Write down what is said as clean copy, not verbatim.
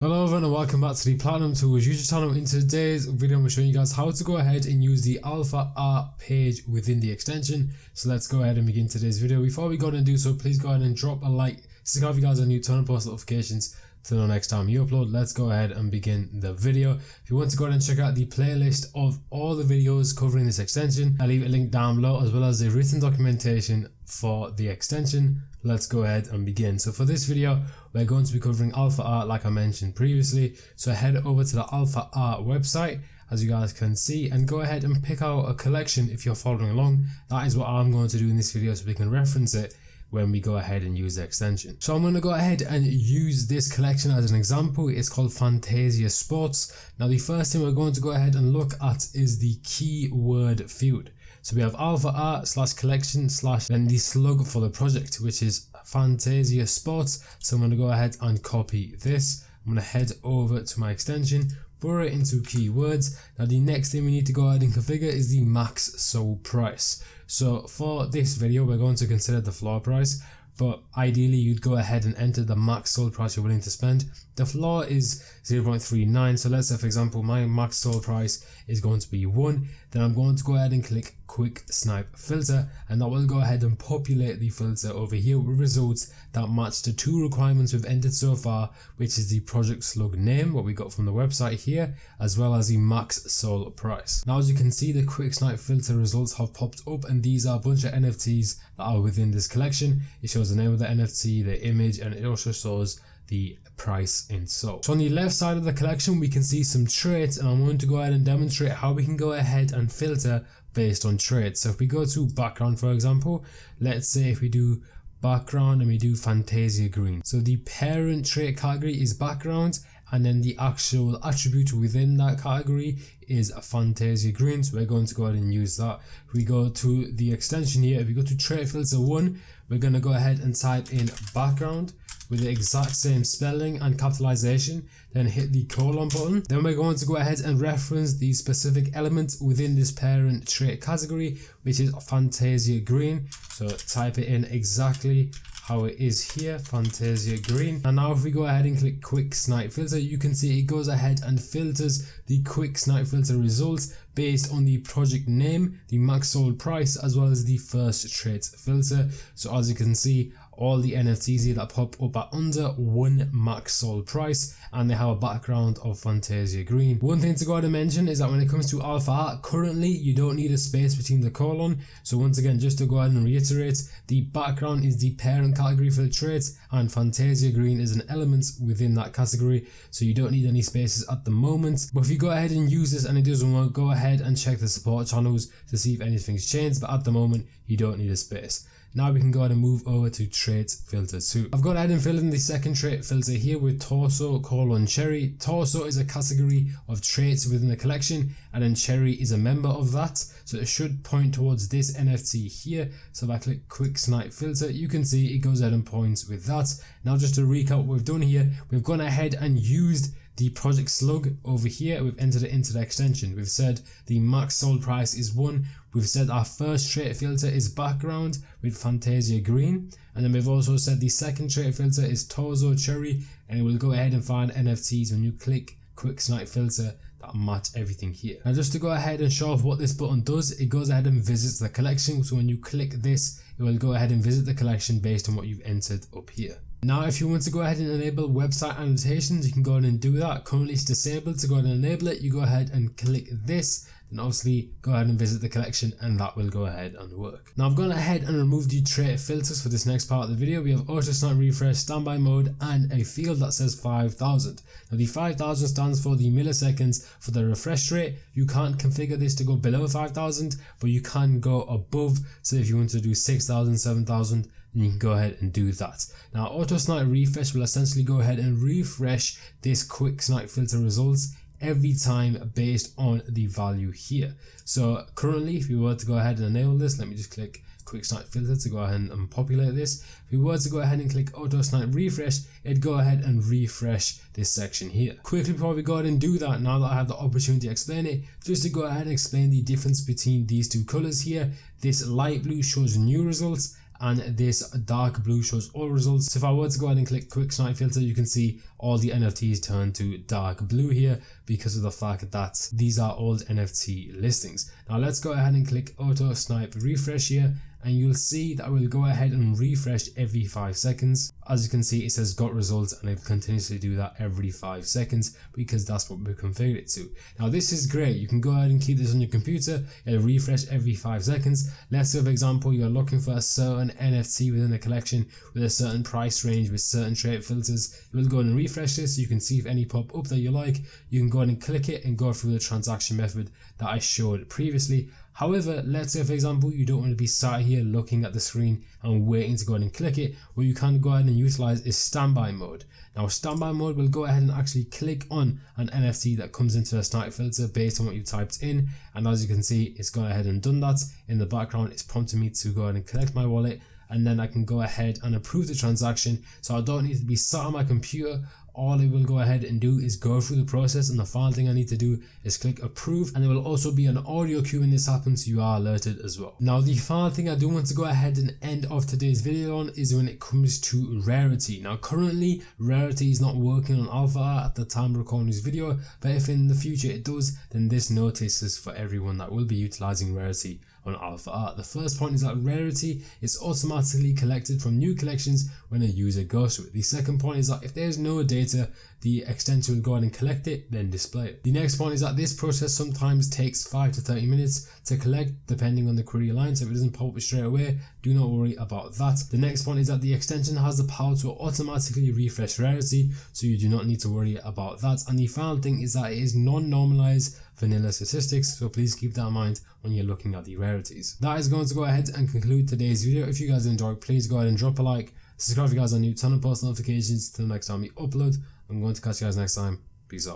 Hello everyone and welcome back to the Platinum Tools YouTube channel. In today's video I'm showing you guys how to go ahead and use the AlphaArt page within the extension. So let's go ahead and begin today's video. Before we go ahead and do so, please go ahead and drop a like, subscribe if you guys are new, turn on post notifications to know next time you upload. Let's go ahead and begin the video. If you want to go ahead and check out the playlist of all the videos covering this extension, I'll leave a link down below as well as the written documentation for the extension. Let's go ahead and begin. So for this video, we're going to be covering AlphaArt like I mentioned previously. So head over to the AlphaArt website, as you guys can see, and go ahead and pick out a collection if you're following along. That is what I'm going to do in this video so we can reference it when we go ahead and use the extension. So I'm going to go ahead and use this collection as an example. It's called Fantasia Sports. Now the first thing we're going to go ahead and look at is the keyword field. So we have AlphaArt / collection / then the slug for the project, which is Fantasia Sports. So I'm going to go ahead and copy this. I'm going to head over to my extension, borrow it into keywords. Now the next thing we need to go ahead and configure is the max sold price. So for this video we're going to consider the floor price, but ideally you'd go ahead and enter the max sold price you're willing to spend. The floor is 0.39, so let's say for example my max sold price is going to be 1. Then I'm going to go ahead and click quick snipe filter, and that will go ahead and populate the filter over here with results that match the two requirements we've entered so far, which is the project slug name, what we got from the website here, as well as the max sold price. Now as you can see, the quick snipe filter results have popped up, and these are a bunch of NFTs that are within this collection. It shows the name of the NFT, the image, and it also shows the price in sold. So on the left side of the collection we can see some traits, and I'm going to go ahead and demonstrate how we can go ahead and filter based on traits. So if we go to background, for example, let's say if we do background and we do Fantasia green, so the parent trait category is background, and then the actual attribute within that category is a Fantasia green, so we're going to go ahead and use that. If we go to the extension here, if we go to trait filter 1, we're going to go ahead and type in background with the exact same spelling and capitalization, then hit the colon button. Then we're going to go ahead and reference the specific element within this parent trait category, which is Fantasia green. So type it in exactly how it is here, Fantasia green. And now if we go ahead and click quick snipe filter, you can see it goes ahead and filters the quick snipe filter results based on the project name, the max sold price, as well as the first trait filter. So as you can see, all the NFTs here that pop up are under 1 max sold price, and they have a background of Fantasia green. One thing to go ahead and mention is that when it comes to AlphaArt, currently you don't need a space between the colon. So once again, just to go ahead and reiterate, the background is the parent category for the trait, and Fantasia green is an element within that category, so you don't need any spaces at the moment. But if you go ahead and use this and it doesn't work, go ahead and check the support channels to see if anything's changed, but at the moment you don't need a space. Now we can go ahead and move over to trait filter 2. I've gone ahead and filled in the second trait filter here with torso : cherry. Torso is a category of traits within the collection, and then cherry is a member of that, so it should point towards this NFT here. So if I click quick snipe filter, you can see it goes ahead and points with that. Now just to recap what we've done here, we've gone ahead and used the project slug over here. We've entered it into the extension. We've said the max sold price is 1. We've said our first trait filter is background with Fantasia green, and then we've also said the second trait filter is torso cherry, and it will go ahead and find NFTs when you click quick snipe filter that match everything here. Now just to go ahead and show off what this button does, it goes ahead and visits the collection. So when you click this, it will go ahead and visit the collection based on what you've entered up here. Now if you want to go ahead and enable website annotations, you can go ahead and do that. Currently it's disabled. To go ahead and enable it, you go ahead and click this, then obviously go ahead and visit the collection, and that will go ahead and work. Now I've gone ahead and removed the trait filters for this next part of the video. We have Auto Snipe refresh, standby mode, and a field that says 5000. Now the 5000 stands for the milliseconds for the refresh rate. You can't configure this to go below 5000, but you can go above. So if you want to do 6000, 7000, then you can go ahead and do that. Now Auto Snipe refresh will essentially go ahead and refresh this quick snipe filter results every time based on the value here. So currently if we were to go ahead and enable this, let me just click quick snipe filter to go ahead and populate this. If we were to go ahead and click Auto Snipe refresh, it'd go ahead and refresh this section here. Quickly before we go ahead and do that, now that I have the opportunity to explain it, just to go ahead and explain the difference between these two colors here. This light blue shows new results, and this dark blue shows all results. So if I were to go ahead and click quick snipe filter, you can see all the NFTs turn to dark blue here because of the fact that these are old NFT listings. Now let's go ahead and click Auto Snipe refresh here, and you'll see that we'll go ahead and refresh every 5 seconds. As you can see, it says got results, and it'll continuously do that every 5 seconds because that's what we're configured it to. Now this is great. You can go ahead and keep this on your computer. It'll refresh every 5 seconds. Let's say for example you're looking for a certain NFT within a collection with a certain price range with certain trait filters. You will go ahead and refresh this so you can see if any pop up that you like. You can go ahead and click it and go through the transaction method that I showed previously. However, let's say for example you don't want to be sat here looking at the screen and waiting to go ahead and click it. What you can go ahead and utilize is standby mode. Now standby mode will go ahead and actually click on an NFT that comes into a snipe filter based on what you typed in, and as you can see it's gone ahead and done that. In the background it's prompting me to go ahead and collect my wallet, and then I can go ahead and approve the transaction, so I don't need to be sat on my computer. All it will go ahead and do is go through the process, and the final thing I need to do is click approve, and there will also be an audio cue when this happens so you are alerted as well. Now the final thing I do want to go ahead and end off today's video on is when it comes to rarity. Now currently rarity is not working on AlphaArt at the time of recording this video, but if in the future it does, then this notice is for everyone that will be utilizing rarity on AlphaArt. The first point is that rarity is automatically collected from new collections when a user goes to it. The second point is that if there's no data, the extension will go ahead and collect it, then display it. The next point is that this process sometimes takes 5 to 30 minutes to collect depending on the query line, so if it doesn't pop up straight away, do not worry about that. The next point is that the extension has the power to automatically refresh rarity, so you do not need to worry about that. And the final thing is that it is non-normalized vanilla statistics, so please keep that in mind when you're looking at the rarities. That is going to go ahead and conclude today's video. If you guys enjoyed, please go ahead and drop a like, subscribe if you guys are new, turn on post notifications. Till next time we upload. I'm going to catch you guys next time. Peace out.